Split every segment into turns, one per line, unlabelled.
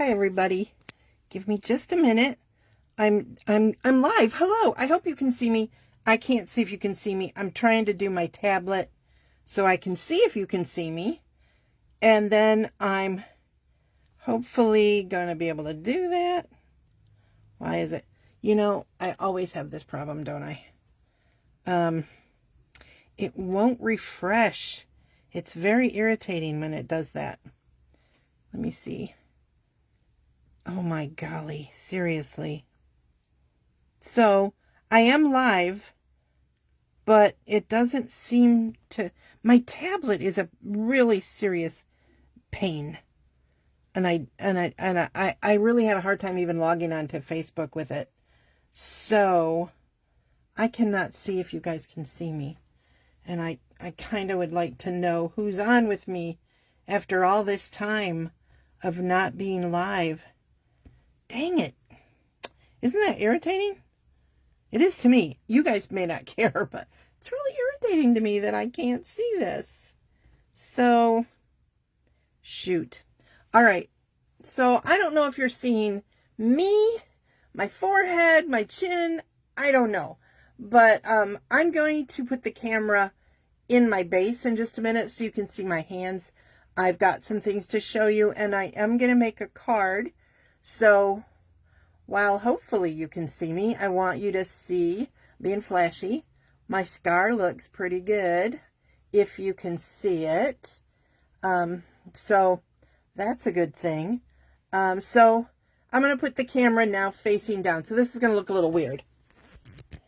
Hi everybody. Give me just a minute. I'm live. Hello. I hope you can see me. I can't see if you can see me. I'm trying to do my tablet so I can see if you can see me. And then I'm hopefully going to be able to do that. Why is it? You know, I always have this problem, don't I? It won't refresh. It's very irritating when it does that. Let me see. Oh my golly, seriously. So, I am live, but it doesn't seem to... My tablet is a really serious pain. And I really had a hard time even logging on to Facebook with it. So, I cannot see if you guys can see me. And I kind of would like to know who's on with me after all this time of not being live. Dang it. Isn't that irritating? It is to me. You guys may not care, but it's really irritating to me that I can't see this. So, shoot. All right. So, I don't know if you're seeing me, my forehead, my chin. I don't know. But I'm going to put the camera in my base in just a minute so you can see my hands. I've got some things to show you, and I am going to make a card. So, while hopefully you can see me, I want you to see, being flashy, my scar looks pretty good, if you can see it. So, that's a good thing. So, I'm going to put the camera now facing down. So, this is going to look a little weird.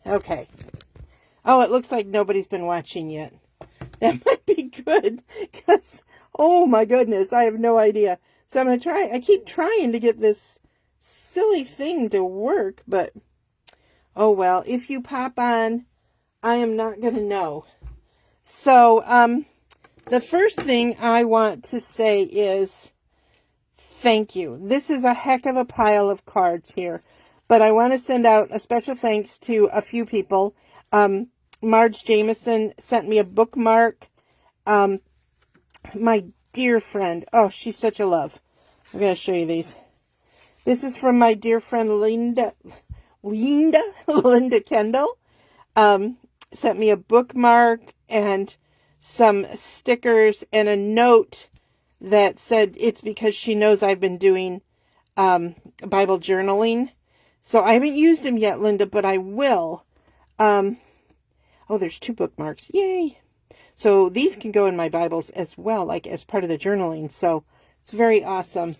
Okay. Oh, it looks like nobody's been watching yet. That might be good, because, oh my goodness, I have no idea. So I'm going to try, I keep trying to get this silly thing to work, but, oh well, if you pop on, I am not going to know. So, the first thing I want to say is, thank you. This is a heck of a pile of cards here, but I want to send out a special thanks to a few people. Marge Jameson sent me a bookmark. My dear friend, oh, she's such a love. I'm going to show you these. This is from my dear friend Linda Kendall. Sent me a bookmark and some stickers and a note that said it's because she knows I've been doing Bible journaling. So I haven't used them yet, Linda, but I will. Oh, there's 2 bookmarks. Yay! So these can go in my Bibles as well, like as part of the journaling. So it's very awesome.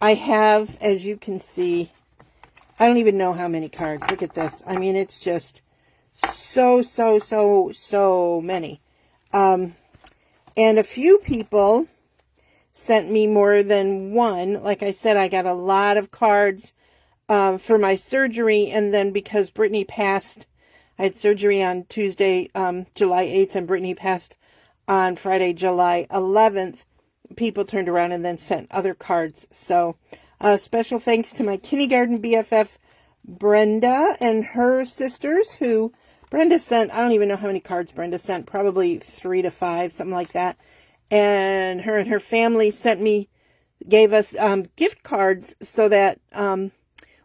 I have, as you can see, I don't even know how many cards. Look at this. I mean, it's just so many. And a few people sent me more than one. Like I said, I got a lot of cards for my surgery. And then because Brittany passed, I had surgery on Tuesday, July 8th, and Brittany passed on Friday, July 11th. People turned around and then sent other cards. So, special thanks to my kindergarten BFF, Brenda, and her sisters, who Brenda sent, I don't even know how many cards Brenda sent, probably 3 to 5, something like that. And her family gave us gift cards so that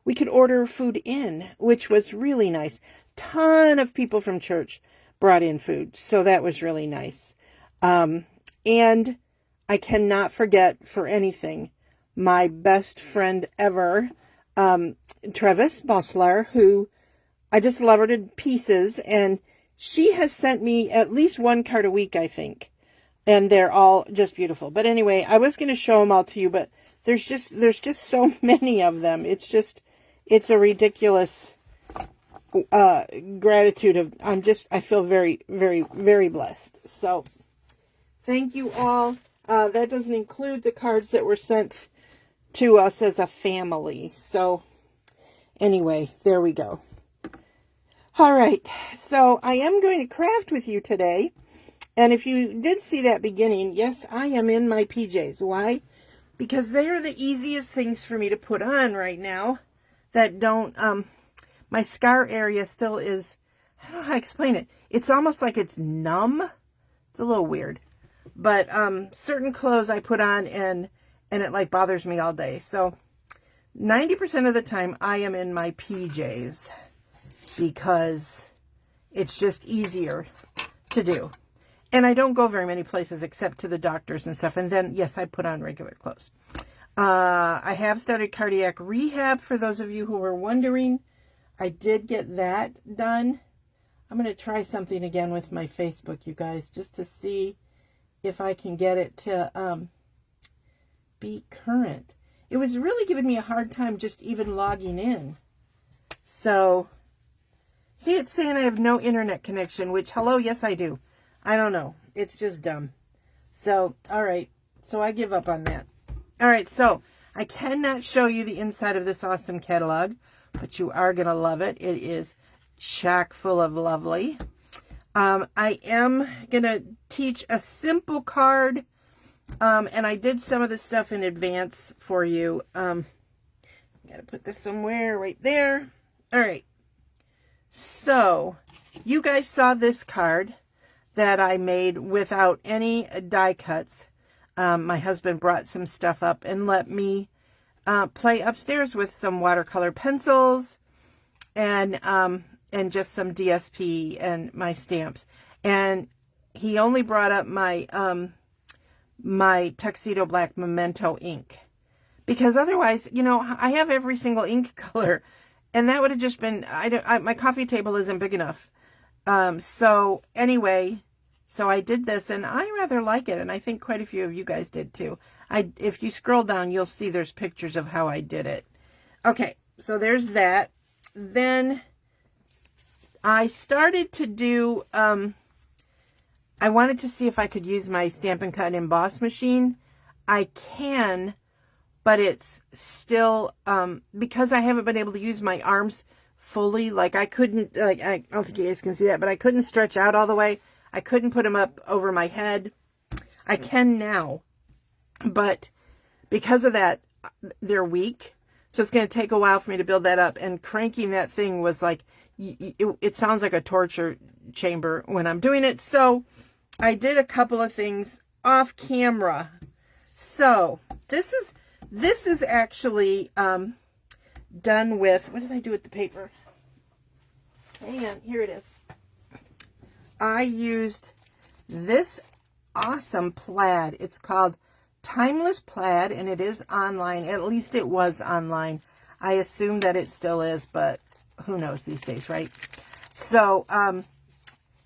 we could order food in, which was really nice. Ton of people from church brought in food, so that was really nice. And I cannot forget for anything my best friend ever, Travis Bossler, who I just love her to pieces, and she has sent me at least 1 card a week, I think, and they're all just beautiful. But anyway, I was going to show them all to you, but there's just so many of them. It's a ridiculous gratitude of, I feel very, very, very blessed. So thank you all. That doesn't include the cards that were sent to us as a family. So anyway, there we go. All right. So I am going to craft with you today. And if you did see that beginning, yes, I am in my PJs. Why? Because they are the easiest things for me to put on right now that don't, my scar area still is, I don't know how to explain it. It's almost like it's numb. It's a little weird. But certain clothes I put on and and it like bothers me all day. So 90% of the time I am in my PJs because it's just easier to do. And I don't go very many places except to the doctors and stuff. And then, yes, I put on regular clothes. I have started cardiac rehab, for those of you who were wondering. I did get that done. I'm going to try something again with my Facebook, you guys, just to see if I can get it to be current. It was really giving me a hard time just even logging in. So, see, it's saying I have no internet connection, which, hello, yes, I do. I don't know. It's just dumb. So, all right. So I give up on that. All right. So I cannot show you the inside of this awesome catalog, but you are going to love it. It is chock full of lovely. I am going to teach a simple card. And I did some of the stuff in advance for you. Got to put this somewhere right there. All right. So you guys saw this card that I made without any die cuts. My husband brought some stuff up and let me play upstairs with some watercolor pencils and just some DSP and my stamps. And he only brought up my my tuxedo black Memento ink, because otherwise, you know, I have every single ink color, and that would have just been, my coffee table isn't big enough. So anyway, so I did this, and I rather like it, and I think quite a few of you guys did too. If you scroll down, you'll see there's pictures of how I did it. Okay, so there's that. Then I started to do, I wanted to see if I could use my Stampin' Cut and Emboss machine. I can, but it's still, because I haven't been able to use my arms fully, like I couldn't, like, I don't think you guys can see that, but I couldn't stretch out all the way. I couldn't put them up over my head. I can now, but because of that, they're weak. So it's going to take a while for me to build that up, and cranking that thing was like, it sounds like a torture chamber when I'm doing it. So I did a couple of things off camera. So this is actually done with, what did I do with the paper? Hang on, here it is. I used this awesome plaid. It's called Timeless Plaid, and it is online. At least it was online. I assume that it still is, but who knows these days, right? So,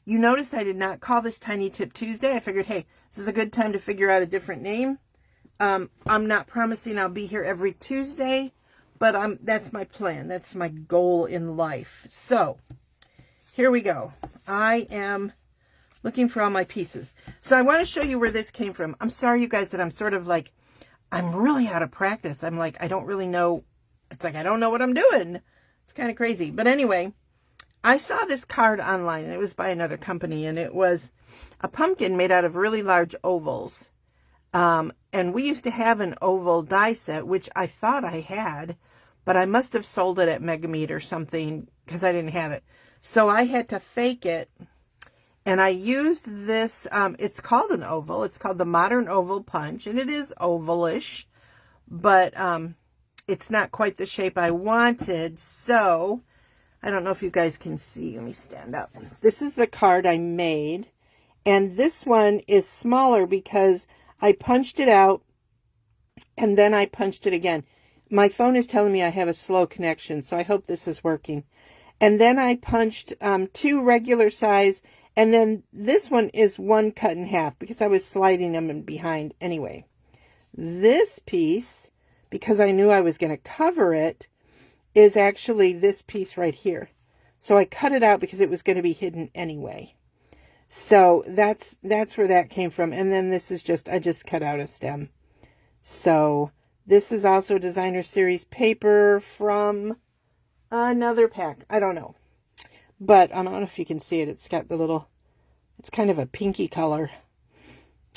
you noticed I did not call this Tiny Tip Tuesday. I figured, hey, this is a good time to figure out a different name. I'm not promising I'll be here every Tuesday, but that's my plan. That's my goal in life. So, here we go. I am looking for all my pieces. So I want to show you where this came from. I'm sorry, you guys, that I'm sort of like, I'm really out of practice. I'm like, I don't really know. It's like, I don't know what I'm doing. It's kind of crazy. But anyway, I saw this card online, and it was by another company, and it was a pumpkin made out of really large ovals. And we used to have an oval die set, which I thought I had, but I must have sold it at Mega Meat or something because I didn't have it. So I had to fake it, and I used this, it's called an oval. It's called the Modern Oval Punch, and it is ovalish, but it's not quite the shape I wanted. So I don't know if you guys can see. Let me stand up. This is the card I made, and this one is smaller because I punched it out, and then I punched it again. My phone is telling me I have a slow connection, so I hope this is working. And then I punched 2 regular size, and then this one is 1 cut in half because I was sliding them in behind anyway. This piece, because I knew I was going to cover it, is actually this piece right here. So I cut it out because it was going to be hidden anyway. So that's where that came from. And then this is just, I just cut out a stem. So this is also designer series paper from another pack. I don't know. But I don't know if you can see it. It's got the little, it's kind of a pinky color.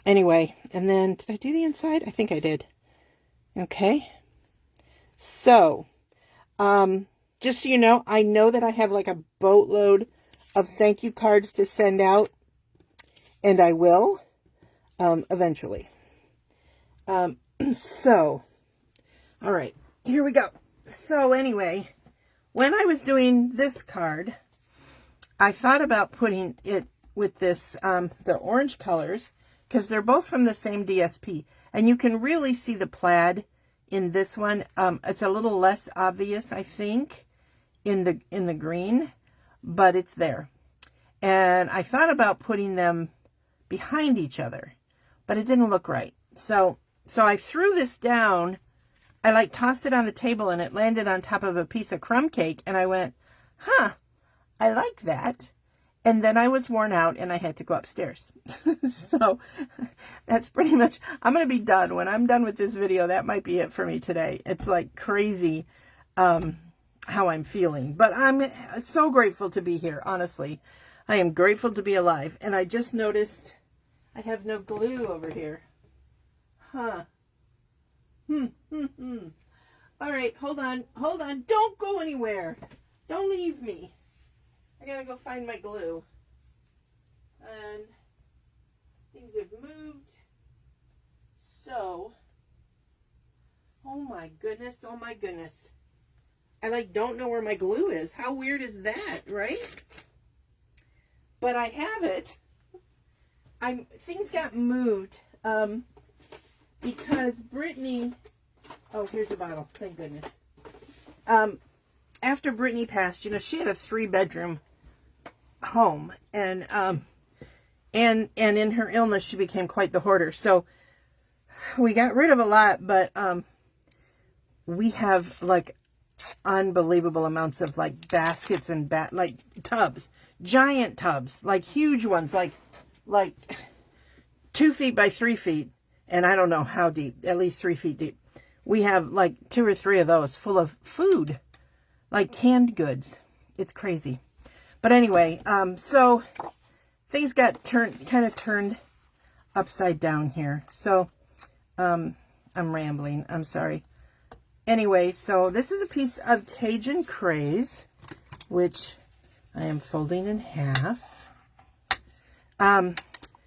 Anyway, and then did I do the inside? I think I did. Okay. So, just so you know, I know that I have like a boatload of thank you cards to send out, and I will, eventually. So, all right, here we go. So anyway, when I was doing this card, I thought about putting it with this, the orange colors, because they're both from the same DSP. And you can really see the plaid in this one. It's a little less obvious, I think, in the green, but it's there. And I thought about putting them behind each other, but it didn't look right. So I threw this down. I like tossed it on the table and it landed on top of a piece of crumb cake. And I went, huh, I like that. And then I was worn out and I had to go upstairs. So that's pretty much, I'm going to be done. When I'm done with this video, that might be it for me today. It's like crazy how I'm feeling. But I'm so grateful to be here, honestly. I am grateful to be alive. And I just noticed I have no glue over here. Huh. All right, hold on. Don't go anywhere. Don't leave me. I gotta go find my glue. And things have moved. So, oh my goodness. I like don't know where my glue is. How weird is that, right? But I have it. Things got moved because Brittany, oh, here's a bottle. Thank goodness. After Brittany passed, you know, she had a 3-bedroom home, and in her illness she became quite the hoarder. So we got rid of a lot, but we have like unbelievable amounts of like baskets and like tubs, giant tubs, like huge ones, like 2 feet by 3 feet, and I don't know how deep, at least 3 feet deep. We have like 2 or 3 of those full of food, like canned goods. It's crazy. But anyway, so things got kind of turned upside down here. So I'm rambling. I'm sorry. Anyway, so this is a piece of Cajun Craze, which I am folding in half.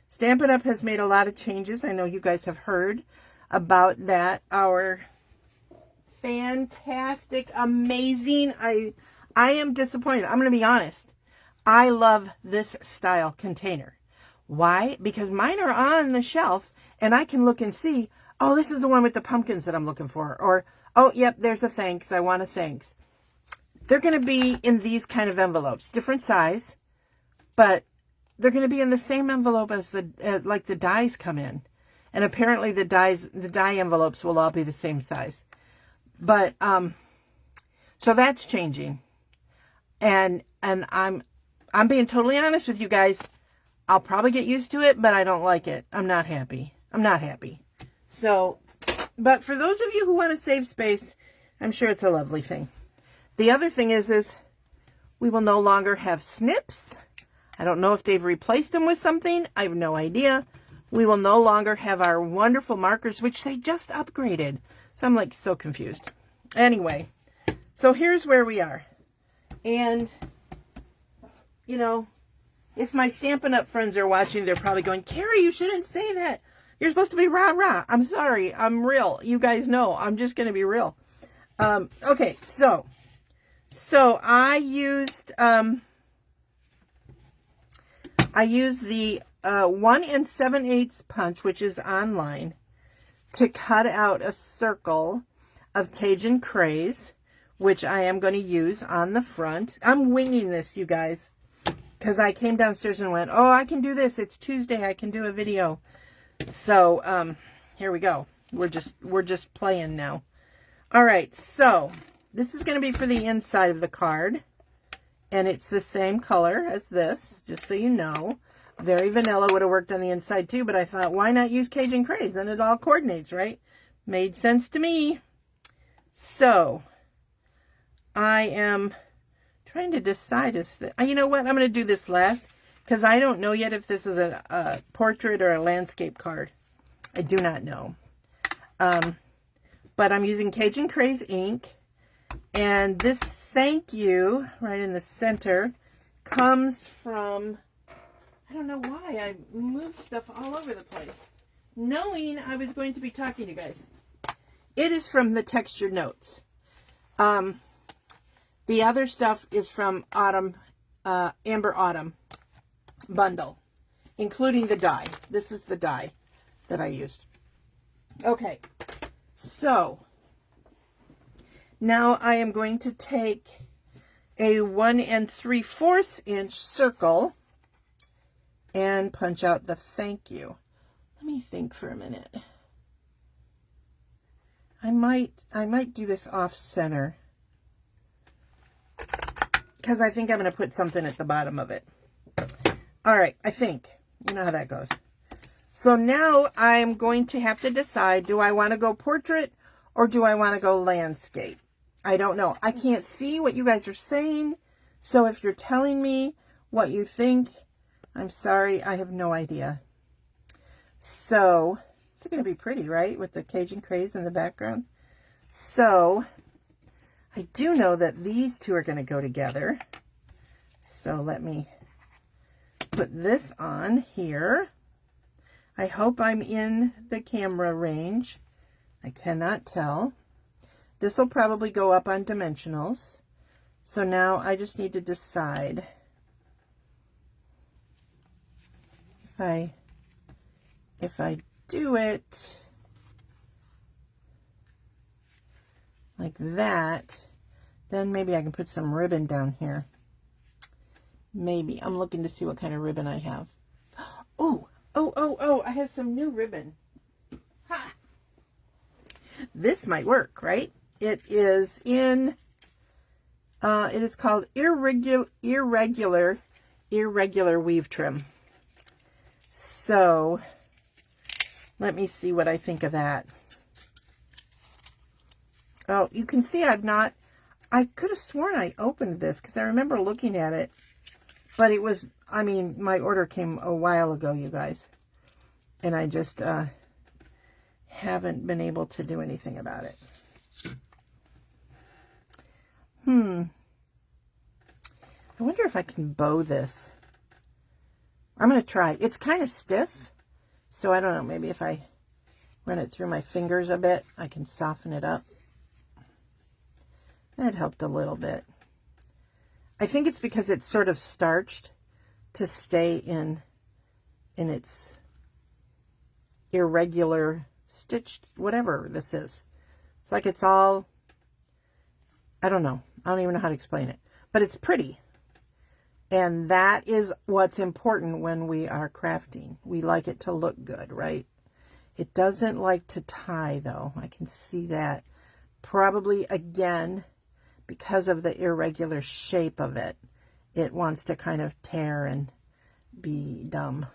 Stampin' Up! Has made a lot of changes. I know you guys have heard about that. Our fantastic, amazing, I am disappointed. I'm going to be honest. I love this style container. Why? Because mine are on the shelf and I can look and see, oh, this is the one with the pumpkins that I'm looking for. Or, oh, yep, there's a thanks. I want a thanks. They're going to be in these kind of envelopes, different size, but they're going to be in the same envelope as like the dies come in. And apparently the die envelopes will all be the same size. But, so that's changing. And I'm being totally honest with you guys. I'll probably get used to it, but I don't like it. I'm not happy. So, but for those of you who want to save space, I'm sure it's a lovely thing. The other thing is we will no longer have snips. I don't know if they've replaced them with something. I have no idea. We will no longer have our wonderful markers, which they just upgraded. So I'm like so confused. Anyway, so here's where we are. And, you know, if my Stampin' Up! Friends are watching, they're probably going, Carrie, you shouldn't say that. You're supposed to be rah-rah. I'm sorry. I'm real. You guys know. I'm just going to be real. Okay, so I used the 1 7/8 punch, which is online, to cut out a circle of Cajun Craze, which I am going to use on the front. I'm winging this, you guys, because I came downstairs and went, oh, I can do this. It's Tuesday. I can do a video. So, here we go. We're just playing now. All right. So this is going to be for the inside of the card, and it's the same color as this, just so you know. Very vanilla, would have worked on the inside too, but I thought, why not use Cajun Craze? And it all coordinates, right? Made sense to me. So I am trying to decide, you know what? I'm going to do this last, because I don't know yet if this is a portrait or a landscape card. I do not know. But I'm using Cajun Craze ink. And this thank you, right in the center, comes from, I don't know why, I moved stuff all over the place. knowing I was going to be talking to you guys. It is from the Textured Notes. The other stuff is from Autumn, Amber Autumn bundle, including the die. This is the die that I used. Okay, so now I am going to take a 1 3/4 inch circle and punch out the thank you. Let me think for a minute. I might do this off center because I think I'm going to put something at the bottom of it. All right, I think. You know how that goes. So now I'm going to have to decide, do I want to go portrait or do I want to go landscape? I don't know. I can't see what you guys are saying. So if you're telling me what you think, I'm sorry, I have no idea. So it's going to be pretty, right? With the Cajun craze in the background. So I do know that these two are going to go together. So let me put this on here. I hope I'm in the camera range. I cannot tell. This will probably go up on dimensionals. So now I just need to decide if I do it like that, then maybe I can put some ribbon down here. Maybe. I'm looking to see what kind of ribbon I have. Oh, I have some new ribbon. Ha! This might work, right? It is in, it is called irregular weave trim. So let me see what I think of that. Oh, you can see I could have sworn I opened this because I remember looking at it, but it was, I mean, my order came a while ago, you guys, and I just haven't been able to do anything about it. I wonder if I can bow this. I'm going to try. It's kind of stiff, so I don't know. Maybe if I run it through my fingers a bit, I can soften it up. That helped a little bit. I think it's because it's sort of starched to stay in its irregular stitched, whatever this is. It's like it's all, I don't know. I don't even know how to explain it, but it's pretty. And that is what's important when we are crafting. We like it to look good, right? It doesn't like to tie, though. I can see that. Probably, again, because of the irregular shape of it, it wants to kind of tear and be dumb.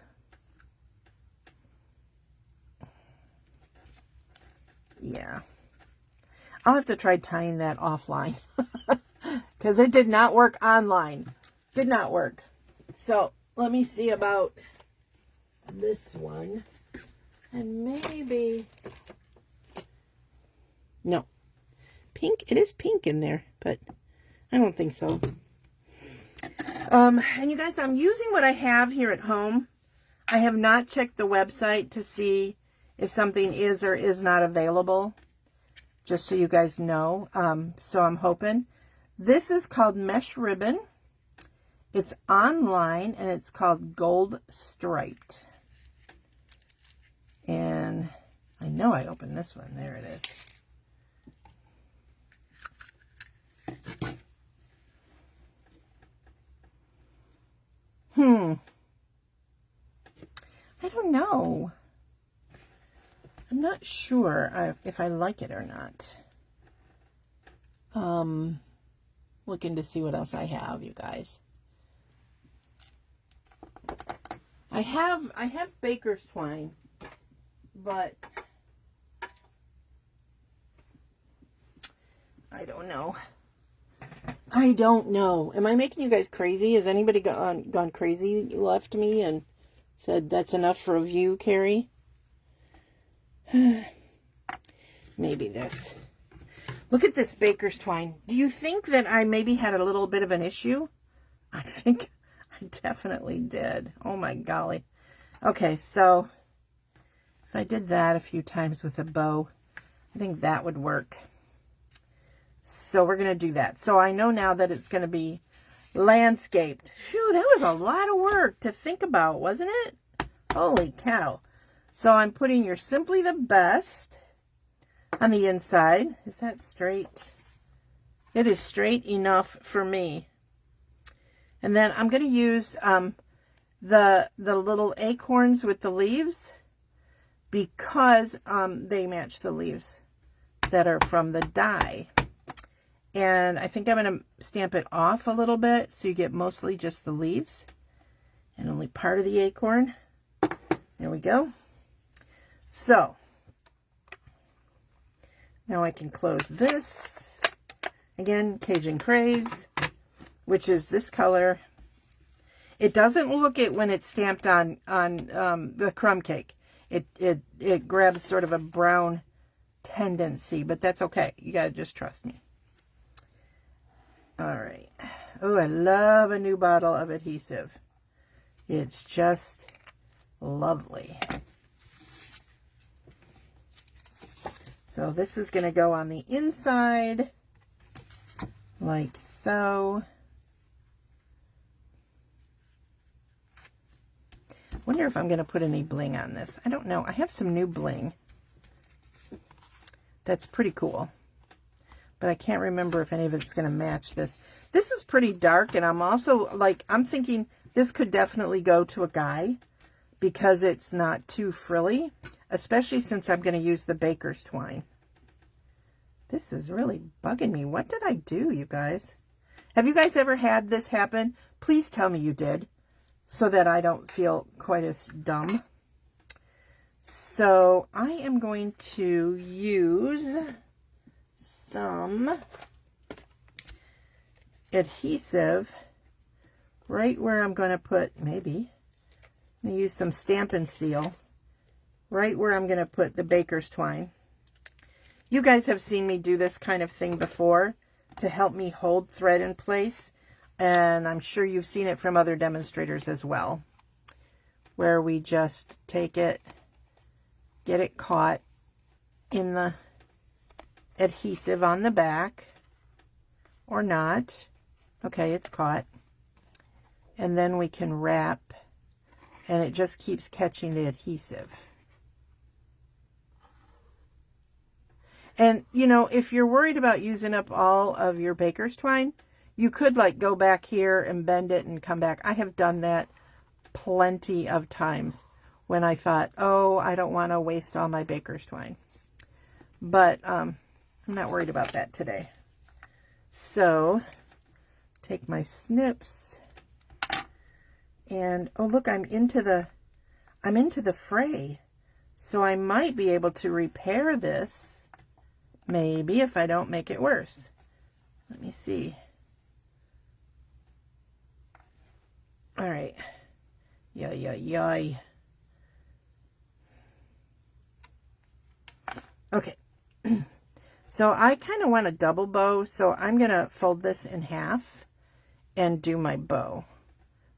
Yeah. I'll have to try tying that offline because it did not work online. Did not work. So let me see about this one. And maybe, no, pink. It is pink in there, but I don't think so. And you guys, I'm using what I have here at home. I have not checked the website to see if something is or is not available, just so you guys know. So I'm hoping. This is called Mesh Ribbon. It's online, and it's called Gold Striped. And I know I opened this one. There it is. I don't know. I'm not sure if I like it or not. Looking to see what else I have, you guys. I have baker's twine, but I don't know. I don't know. Am I making you guys crazy? Has anybody gone crazy, left me and said that's enough for a view, Carrie? Maybe this. Look at this baker's twine. Do you think that I maybe had a little bit of an issue? I think I definitely did. Oh my golly. Okay, so If I did that a few times with a bow, I think that would work. So we're going to do that. So I know now that it's going to be landscaped. Phew, that was a lot of work to think about, wasn't it? Holy cow. So I'm putting your Simply the Best on the inside. Is that straight? It is straight enough for me. And then I'm going to use the little acorns with the leaves because they match the leaves that are from the die. And I think I'm going to stamp it off a little bit so you get mostly just the leaves and only part of the acorn. There we go. So now I can close this. Again, Cajun Craze, which is this color. It doesn't look it when it's stamped on the crumb cake. It grabs sort of a brown tendency, but that's okay. You gotta just trust me. All right. Oh, I love a new bottle of adhesive. It's just lovely. So this is going to go on the inside like so. Wonder if I'm going to put any bling on this. I don't know. I have some new bling. That's pretty cool. But I can't remember if any of it's going to match this. This is pretty dark, and I'm also, like, I'm thinking this could definitely go to a guy because it's not too frilly, especially since I'm going to use the baker's twine. This is really bugging me. What did I do, you guys? Have you guys ever had this happen? Please tell me you did so that I don't feel quite as dumb. So I am going to use some adhesive right where I'm going to put, maybe, I'm going to use some Stampin' Seal right where I'm going to put the baker's twine. You guys have seen me do this kind of thing before to help me hold thread in place, and I'm sure you've seen it from other demonstrators as well, where we just take it, get it caught in the adhesive on the back, or not. Okay, it's caught. And then we can wrap, and it just keeps catching the adhesive. And, you know, if you're worried about using up all of your baker's twine, you could, like, go back here and bend it and come back. I have done that plenty of times when I thought, oh, I don't want to waste all my baker's twine. But I'm not worried about that today. So, take my snips. And, oh, look, I'm into the fray. So I might be able to repair this. Maybe if I don't make it worse. Let me see. All right. Yay. Okay. So I kind of want a double bow, so I'm going to fold this in half and do my bow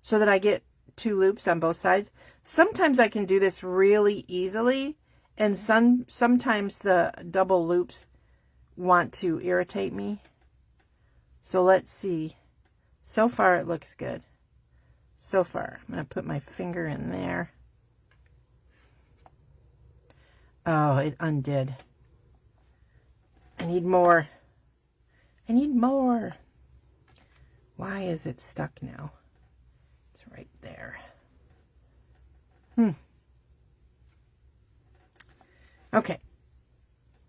so that I get 2 loops on both sides. Sometimes I can do this really easily, and sometimes the double loops want to irritate me. So let's see. So far it looks good. So far. I'm going to put my finger in there. Oh, it undid. I need more. I need more. Why is it stuck now? It's right there. Okay.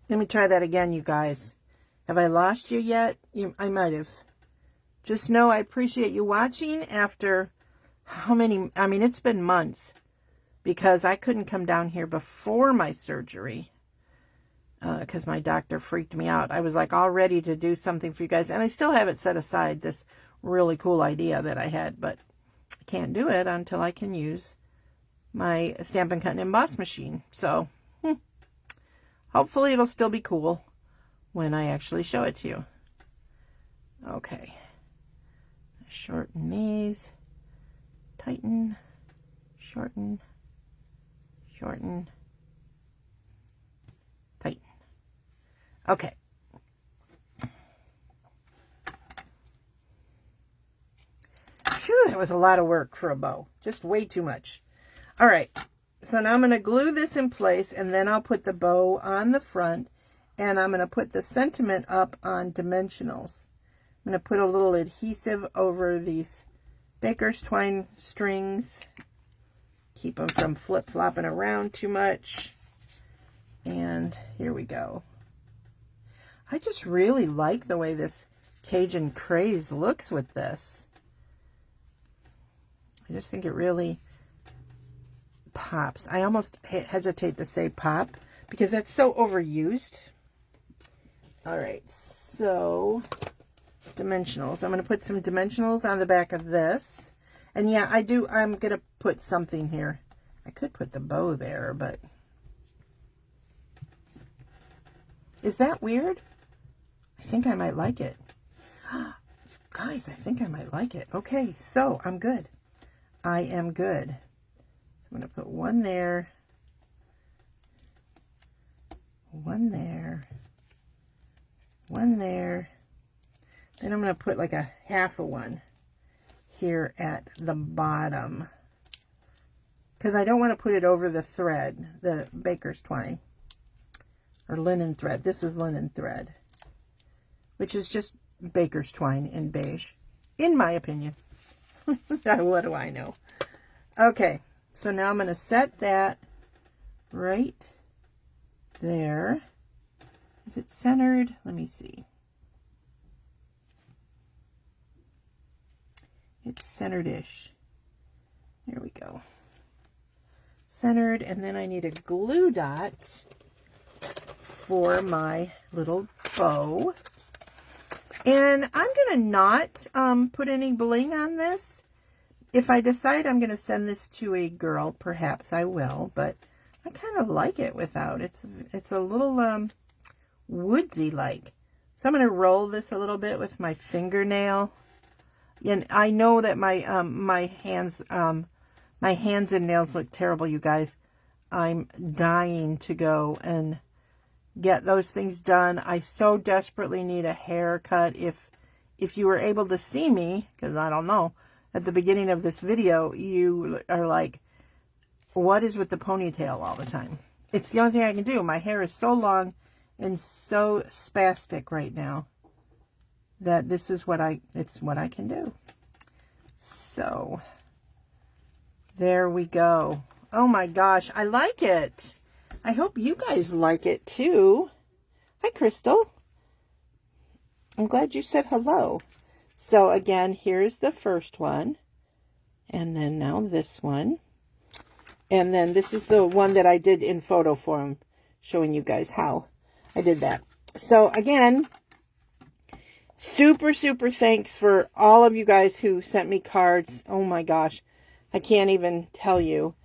Let me try that again, you guys. Have I lost you yet? I might have. Just know I appreciate you watching after how many, I mean, it's been months because I couldn't come down here before my surgery because my doctor freaked me out. I was like all ready to do something for you guys, and I still have it set aside, this really cool idea that I had, but I can't do it until I can use my Stampin' Cut and Emboss machine. So hopefully it'll still be cool when I actually show it to you. Okay. Shorten these. Tighten. Shorten. Shorten. Okay. Phew, that was a lot of work for a bow. Just way too much. All right. So now I'm going to glue this in place, and then I'll put the bow on the front, and I'm going to put the sentiment up on dimensionals. I'm going to put a little adhesive over these baker's twine strings. Keep them from flip-flopping around too much. And here we go. I just really like the way this Cajun Craze looks with this. I just think it really pops. I almost hesitate to say pop because that's so overused. All right, so dimensionals. I'm going to put some dimensionals on the back of this. And yeah, I'm going to put something here. I could put the bow there, but is that weird? I think I might like it. Guys, I think I might like it. Okay, so I'm good. I am good. So I'm going to put one there, one there, one there. Then I'm going to put like a half a one here at the bottom, because I don't want to put it over the thread, the baker's twine or linen thread. This is linen thread, which is just baker's twine in beige, in my opinion. What do I know? Okay, so now I'm going to set that right there. Is it centered? Let me see. It's centered-ish. There we go. Centered, and then I need a glue dot for my little bow. And I'm going to not put any bling on this. If I decide I'm going to send this to a girl, perhaps I will, but I kind of like it without. It's a little woodsy-like. So I'm going to roll this a little bit with my fingernail. And I know that my hands and nails look terrible, you guys. I'm dying to go and get those things done. I so desperately need a haircut. If you were able to see me, because I don't know, at the beginning of this video, you are like, what is with the ponytail all the time? It's the only thing I can do. My hair is so long and so spastic right now that this is it's what I can do. So there we go. Oh my gosh, I like it. I hope you guys like it too. Hi, Crystal. I'm glad you said hello. So again, here's the first one. And then now this one. And then this is the one that I did in photo form, showing you guys how I did that. So again, super, super thanks for all of you guys who sent me cards. Oh my gosh. I can't even tell you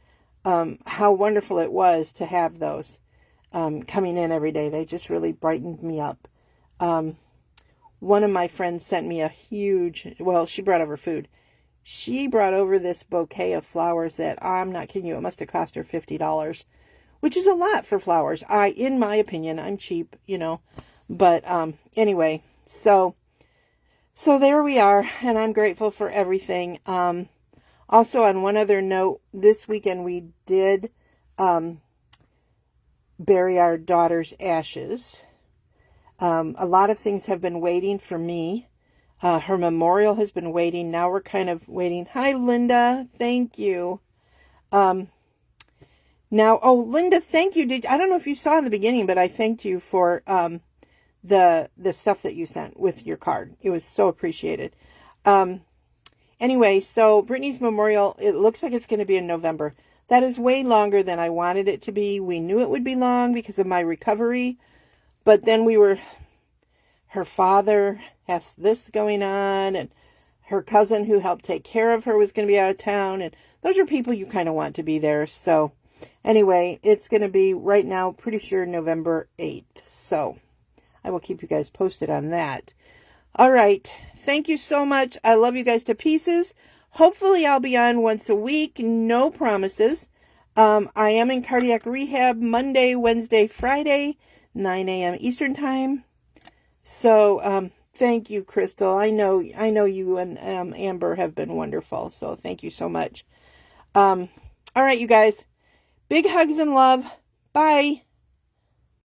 how wonderful it was to have those coming in every day. They just really brightened me up. One of my friends sent me a huge, well, she brought over food. She brought over this bouquet of flowers that, I'm not kidding you, it must have cost her $50, which is a lot for flowers. In my opinion, I'm cheap, you know. But anyway, so there we are, and I'm grateful for everything. Also, on one other note, this weekend we did bury our daughter's ashes. A lot of things have been waiting for me. Her memorial has been waiting. Now we're kind of waiting. Hi, Linda. Thank you. Now, oh, Linda, thank you. I don't know if you saw in the beginning, but I thanked you for the stuff that you sent with your card. It was so appreciated. Anyway, so Brittany's memorial, it looks like it's going to be in November. That is way longer than I wanted it to be. We knew it would be long because of my recovery. But then her father has this going on, and her cousin who helped take care of her was going to be out of town. And those are people you kind of want to be there. So anyway, it's going to be right now, pretty sure November 8th. So I will keep you guys posted on that. All right. Thank you so much. I love you guys to pieces. Hopefully I'll be on once a week. No promises. I am in cardiac rehab Monday, Wednesday, Friday. 9 a.m. Eastern Time. So, thank you, Crystal. I know you and Amber have been wonderful. So thank you so much. All right, you guys. Big hugs and love. Bye.